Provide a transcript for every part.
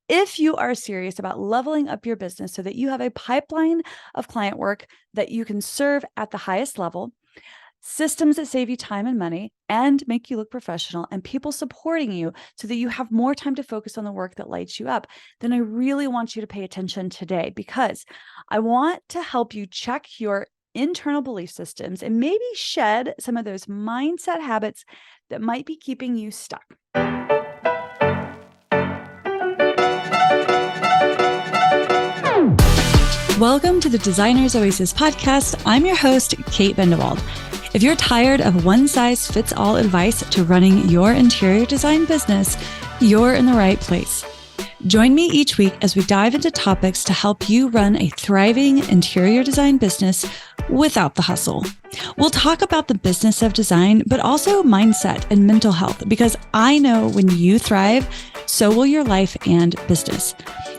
If you are serious about leveling up your business so that you have a pipeline of client work that you can serve at the highest level, systems that save you time and money and make you look professional, and people supporting you so that you have more time to focus on the work that lights you up, then I really want you to pay attention today, because I want to help you check your internal belief systems and maybe shed some of those mindset habits that might be keeping you stuck. Welcome to the Designer's Oasis podcast. I'm your host, Kate Bendewald. If you're tired of one-size-fits-all advice to running your interior design business, you're in the right place. Join me each week as we dive into topics to help you run a thriving interior design business without the hustle. We'll talk about the business of design, but also mindset and mental health, because I know when you thrive, so will your life and business.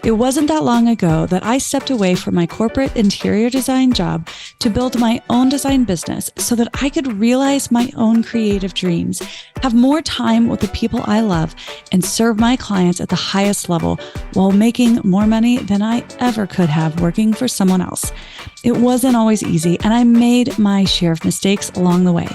It wasn't that long ago that I stepped away from my corporate interior design job to build my own design business so that I could realize my own creative dreams, have more time with the people I love, and serve my clients at the highest level while making more money than I ever could have working for someone else. It wasn't always easy, and I made my share of mistakes along the way.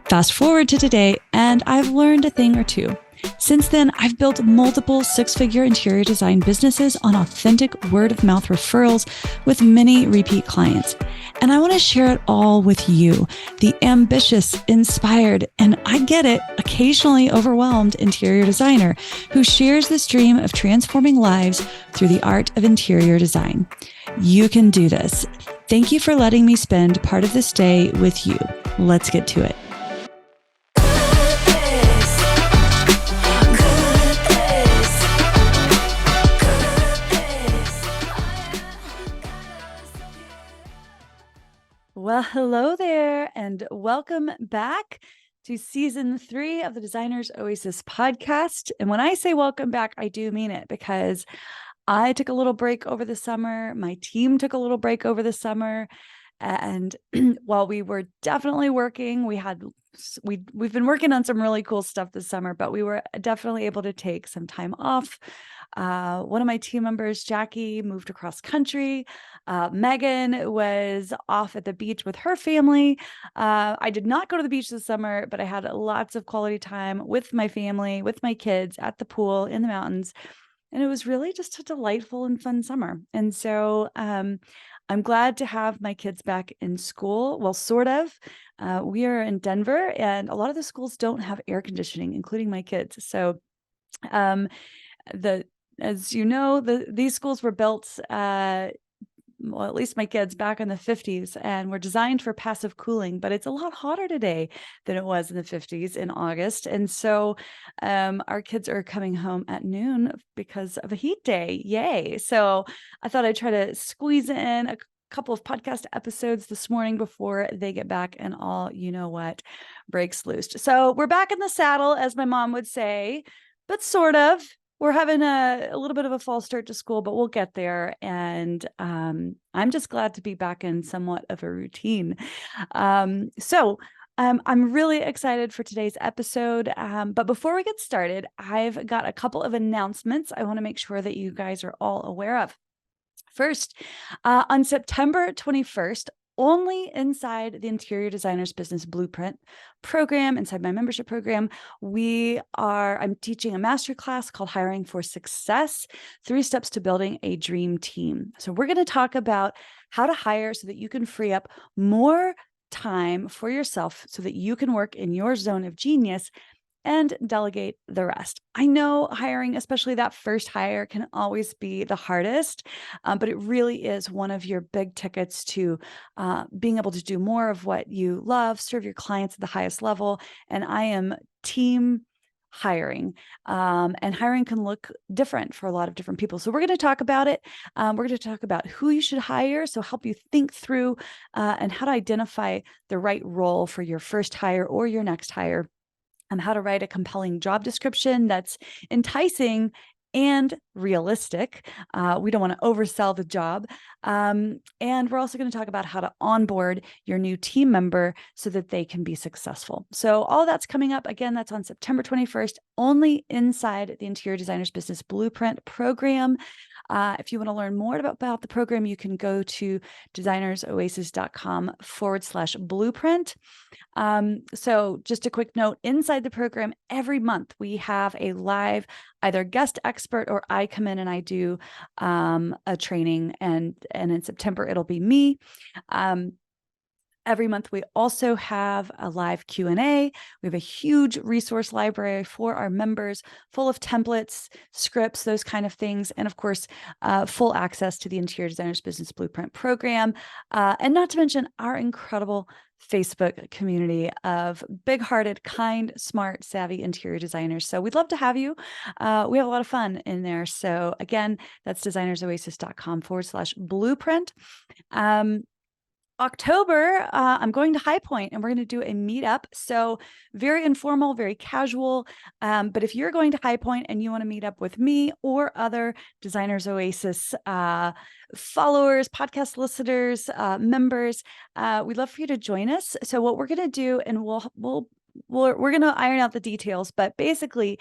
Fast forward to today, and I've learned a thing or two. Since then, I've built multiple six-figure interior design businesses on authentic word-of-mouth referrals with many repeat clients. And I want to share it all with you, the ambitious, inspired, and I get it, occasionally overwhelmed interior designer who shares this dream of transforming lives through the art of interior design. You can do this. Thank you for letting me spend part of this day with you. Let's get to it. Well, hello there, and welcome back to season 3 of the Designer's Oasis podcast. And when I say welcome back, I do mean it, because I took a little break over the summer. My team took a little break over the summer. And while we were definitely working, we've been working on some really cool stuff this summer, but we were definitely able to take some time off. One of my team members, Jackie, moved across country. Megan was off at the beach with her family. I did not go to the beach this summer, but I had lots of quality time with my family, with my kids at the pool in the mountains. And it was really just a delightful and fun summer. And so I'm glad to have my kids back in school. Well, sort of. We are in Denver, and a lot of the schools don't have air conditioning, including my kids. So as you know, these schools were built, well, at least my kids, back in the 50s, and were designed for passive cooling, but it's a lot hotter today than it was in the 50s in August. And so our kids are coming home at noon because of a heat day. Yay. So I thought I'd try to squeeze in a couple of podcast episodes this morning before they get back and all, you know what, breaks loose. So we're back in the saddle, as my mom would say, but sort of. We're having a little bit of a false start to school, but we'll get there. And I'm just glad to be back in somewhat of a routine. So I'm really excited for today's episode. But before we get started, I've got a couple of announcements I want to make sure that you guys are all aware of. First, on September 21st, only inside the Interior Designers Business Blueprint program, inside my membership program, I'm teaching a masterclass called Hiring for Success, 3 Steps to Building a Dream Team. So we're going to talk about how to hire so that you can free up more time for yourself so that you can work in your zone of genius and delegate the rest. I know hiring, especially that first hire, can always be the hardest, but it really is one of your big tickets to being able to do more of what you love, serve your clients at the highest level. And I am team hiring, and hiring can look different for a lot of different people. So we're going to talk about it. We're going to talk about who you should hire, so help you think through and how to identify the right role for your first hire or your next hire. How to write a compelling job description that's enticing and realistic. We don't want to oversell the job. And we're also going to talk about how to onboard your new team member so that they can be successful. So all that's coming up. Again, that's on September 21st, only inside the Interior Designers Business Blueprint program. If you want to learn more about the program, you can go to designersoasis.com/blueprint. So just a quick note, inside the program, every month we have a live, either guest expert or I come in and I do a training, and in September, it'll be me. Every month, we also have a live Q&A. We have a huge resource library for our members, full of templates, scripts, those kind of things. And of course, full access to the Interior Designers Business Blueprint program. And not to mention our incredible Facebook community of big-hearted, kind, smart, savvy interior designers. So we'd love to have you. We have a lot of fun in there. So again, that's designersoasis.com/blueprint. October, I'm going to High Point and we're going to do a meetup. So very informal, very casual. But if you're going to High Point and you want to meet up with me or other Designers Oasis followers, podcast listeners, members, we'd love for you to join us. So what we're going to do, and we're going to iron out the details, but basically,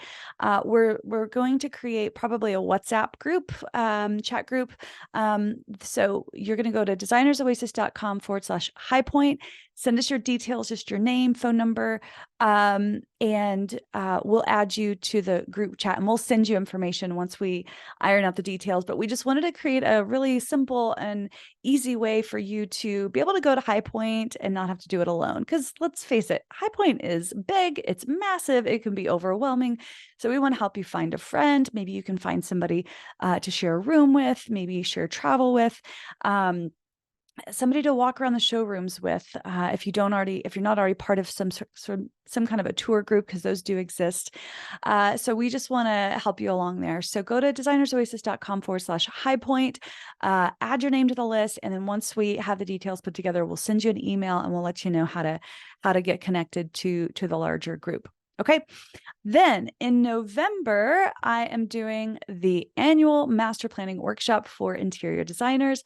we're going to create probably a WhatsApp group, chat group. So you're going to go to designersoasis.com/highpoint, send us your details, just your name, phone number, and we'll add you to the group chat, and we'll send you information once we iron out the details. But we just wanted to create a really simple and easy way for you to be able to go to High Point and not have to do it alone. Because let's face it, High Point is big, it's massive, it can be overwhelming. So we want to help you find a friend. Maybe you can find somebody to share a room with, maybe share travel with. Somebody to walk around the showrooms with, if you're not already part of some kind of a tour group, because those do exist. So we just want to help you along there. So go to designersoasis.com/highpoint, add your name to the list, and then once we have the details put together, we'll send you an email and we'll let you know how to get connected to the larger group. Okay. Then in November, I am doing the annual master planning workshop for interior designers.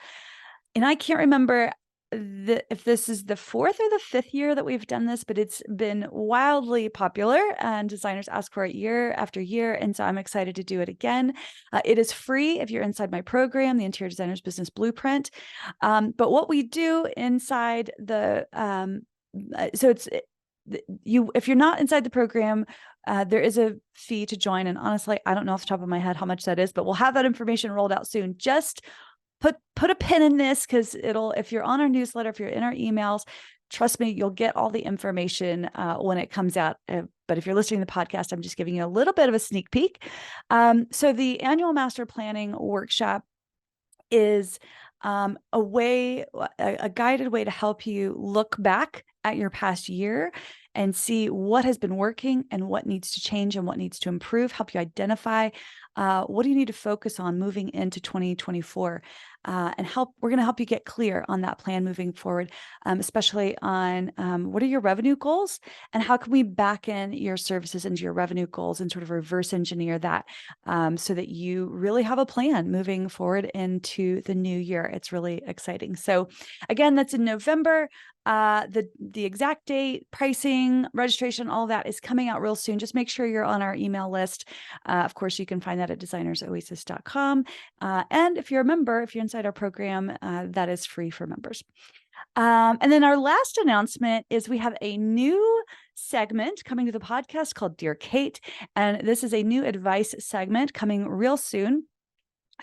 And I can't remember if this is the 4th or the 5th year that we've done this, but it's been wildly popular and designers ask for it year after year. And so I'm excited to do it again. It is free if you're inside my program, the Interior Designers Business Blueprint. But what we do inside the, if you're not inside the program, there is a fee to join. And honestly, I don't know off the top of my head how much that is, but we'll have that information rolled out soon. Just put a pin in this, because if you're on our newsletter, if you're in our emails, trust me, you'll get all the information when it comes out. But if you're listening to the podcast, I'm just giving you a little bit of a sneak peek. So the annual master planning workshop is a guided way to help you look back at your past year and see what has been working and what needs to change and what needs to improve, help you identify what do you need to focus on moving into 2024, and we're going to help you get clear on that plan moving forward, especially on what are your revenue goals and how can we back in your services into your revenue goals and sort of reverse engineer that, so that you really have a plan moving forward into the new year. It's really exciting. So again, that's in November. The exact date, pricing, registration, all of that is coming out real soon. Just make sure you're on our email list. Of course, you can find that at designersoasis.com. And if you're a member, if you're inside our program, that is free for members. And then our last announcement is we have a new segment coming to the podcast called Dear Kate. And this is a new advice segment coming real soon.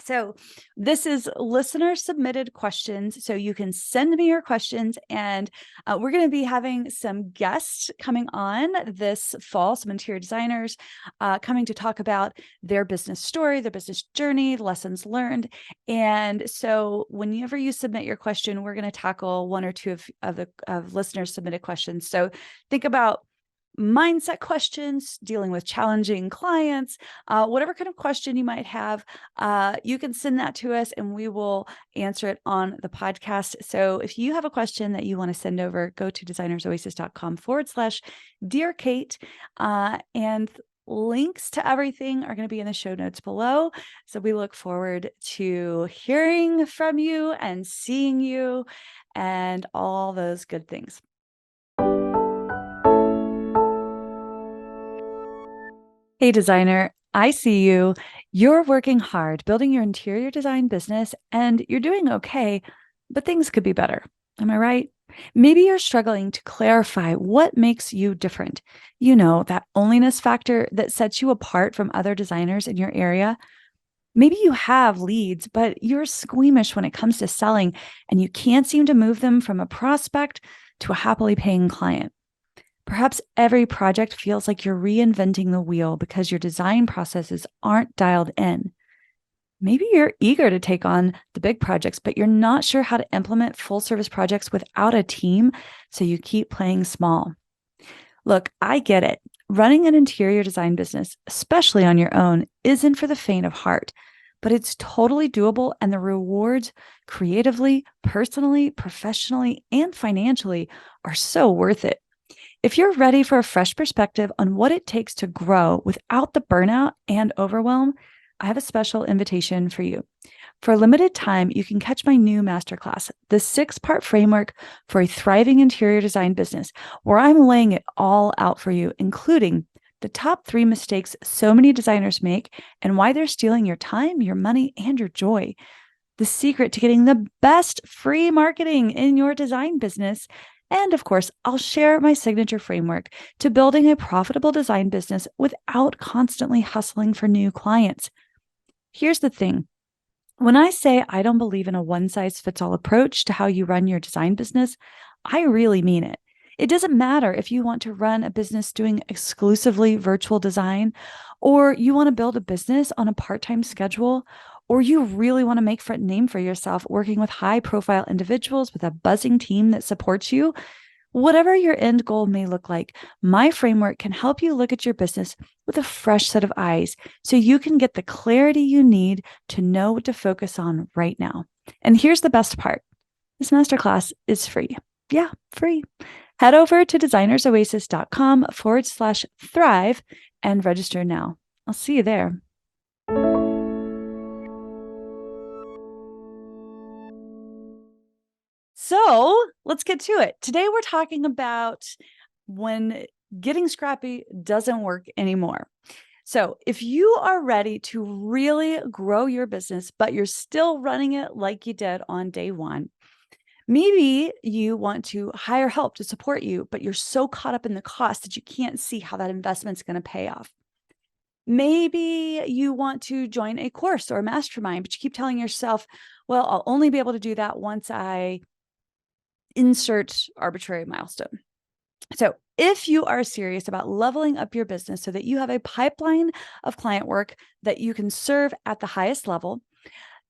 So this is listener submitted questions. So you can send me your questions, and we're going to be having some guests coming on this fall, some interior designers coming to talk about their business story, their business journey, lessons learned. And so whenever you submit your question, we're going to tackle one or two of listeners submitted questions. So think about mindset questions, dealing with challenging clients, whatever kind of question you might have, you can send that to us and we will answer it on the podcast. So if you have a question that you want to send over, go to designersoasis.com/Dear Kate, and Links to everything are going to be in the show notes below. So we look forward to hearing from you and seeing you and all those good things. Hey, designer, I see you. You're working hard building your interior design business and you're doing okay, but things could be better. Am I right? Maybe you're struggling to clarify what makes you different. You know, that onlyness factor that sets you apart from other designers in your area. Maybe you have leads, but you're squeamish when it comes to selling and you can't seem to move them from a prospect to a happily paying client. Perhaps every project feels like you're reinventing the wheel because your design processes aren't dialed in. Maybe you're eager to take on the big projects, but you're not sure how to implement full service projects without a team, so you keep playing small. Look, I get it. Running an interior design business, especially on your own, isn't for the faint of heart, but it's totally doable, and the rewards creatively, personally, professionally, and financially are so worth it. If you're ready for a fresh perspective on what it takes to grow without the burnout and overwhelm, I have a special invitation for you. For a limited time, you can catch my new masterclass, the 6-part framework for a thriving interior design business, where I'm laying it all out for you, including the top 3 mistakes so many designers make and why they're stealing your time, your money, and your joy. The secret to getting the best free marketing in your design business. And of course, I'll share my signature framework to building a profitable design business without constantly hustling for new clients. Here's the thing. When I say I don't believe in a one-size-fits-all approach to how you run your design business, I really mean it. It doesn't matter if you want to run a business doing exclusively virtual design, or you want to build a business on a part-time schedule, or you really want to make a name for yourself working with high-profile individuals with a buzzing team that supports you. Whatever your end goal may look like, my framework can help you look at your business with a fresh set of eyes so you can get the clarity you need to know what to focus on right now. And here's the best part. This masterclass is free. Yeah, free. Head over to designersoasis.com/thrive and register now. I'll see you there. So let's get to it. Today, we're talking about when getting scrappy doesn't work anymore. So if you are ready to really grow your business, but you're still running it like you did on day one, maybe you want to hire help to support you, but you're so caught up in the cost that you can't see how that investment's going to pay off. Maybe you want to join a course or a mastermind, but you keep telling yourself, well, I'll only be able to do that once I insert arbitrary milestone. So if you are serious about leveling up your business so that you have a pipeline of client work that you can serve at the highest level,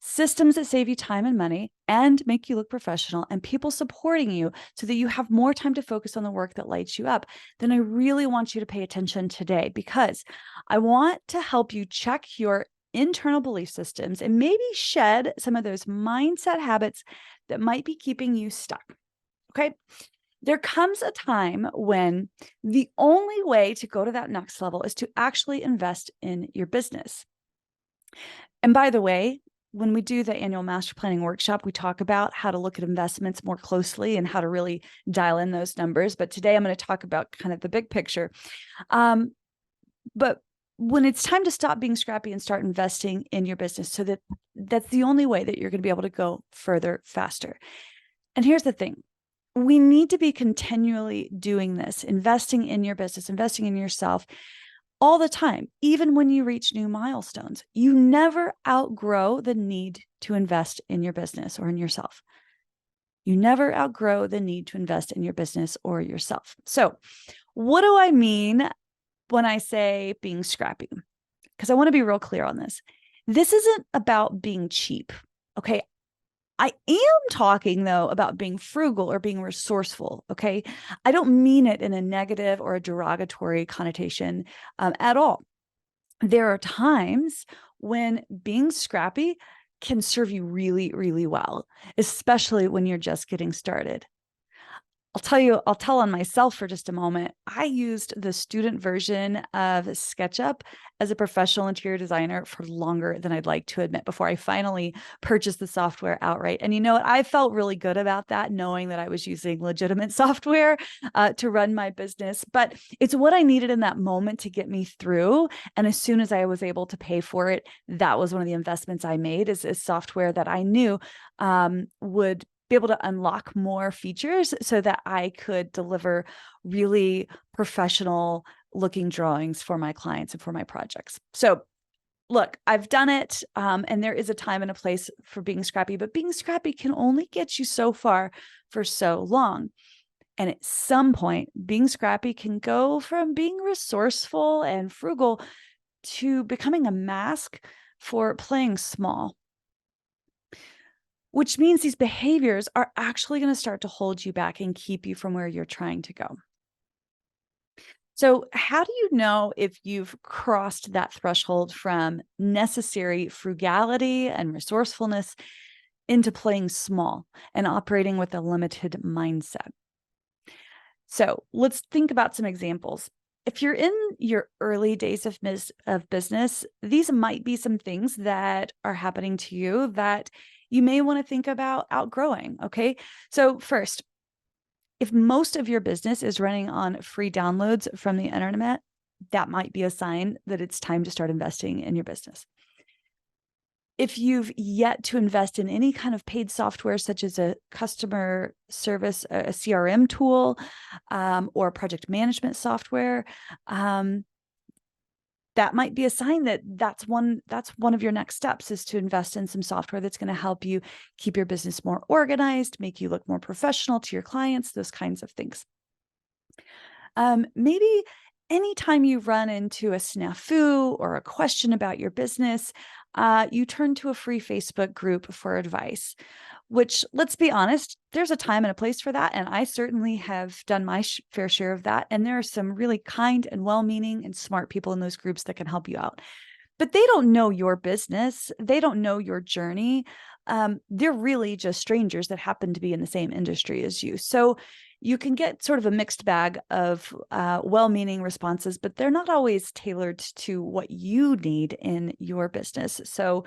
systems that save you time and money and make you look professional, and people supporting you so that you have more time to focus on the work that lights you up, then I really want you to pay attention today, because I want to help you check your internal belief systems and maybe shed some of those mindset habits that might be keeping you stuck. Okay. There comes a time when the only way to go to that next level is to actually invest in your business. And by the way, when we do the annual master planning workshop, we talk about how to look at investments more closely and how to really dial in those numbers. But today I'm going to talk about kind of the big picture. But when it's time to stop being scrappy and start investing in your business, so that's the only way that you're going to be able to go further, faster. And here's the thing. We need to be continually doing this, investing in your business, investing in yourself all the time, even when you reach new milestones. You never outgrow the need to invest in your business or in yourself. You never outgrow the need to invest in your business or yourself. So what do I mean when I say being scrappy? Because I want to be real clear on this. This isn't about being cheap. Okay. I am talking, though, about being frugal or being resourceful, okay? I don't mean it in a negative or a derogatory connotation at all. There are times when being scrappy can serve you really, really well, especially when you're just getting started. I'll tell on myself for just a moment. I used the student version of SketchUp as a professional interior designer for longer than I'd like to admit before I finally purchased the software outright. And you know what? I felt really good about that, knowing that I was using legitimate software to run my business. But it's what I needed in that moment to get me through. And as soon as I was able to pay for it, that was one of the investments I made is software that I knew would be able to unlock more features so that I could deliver really professional looking drawings for my clients and for my projects. So look, I've done it, and there is a time and a place for being scrappy, but being scrappy can only get you so far for so long. And at some point, being scrappy can go from being resourceful and frugal to becoming a mask for playing small, which means these behaviors are actually going to start to hold you back and keep you from where you're trying to go. So, how do you know if you've crossed that threshold from necessary frugality and resourcefulness into playing small and operating with a limited mindset? So, let's think about some examples. If you're in your early days of business, these might be some things that are happening to you that you may want to think about outgrowing. Okay. So, first, if most of your business is running on free downloads from the internet, that might be a sign that it's time to start investing in your business. If you've yet to invest in any kind of paid software, such as a customer service, a CRM tool, or project management software, um, that might be a sign that that's one of your next steps, is to invest in some software that's going to help you keep your business more organized, make you look more professional to your clients, those kinds of things. Maybe anytime you run into a snafu or a question about your business, you turn to a free Facebook group for advice, which, let's be honest, there's a time and a place for that. And I certainly have done my fair share of that. And there are some really kind and well meaning and smart people in those groups that can help you out. But they don't know your business. They don't know your journey. They're really just strangers that happen to be in the same industry as you. So you can get sort of a mixed bag of well-meaning responses, but they're not always tailored to what you need in your business. So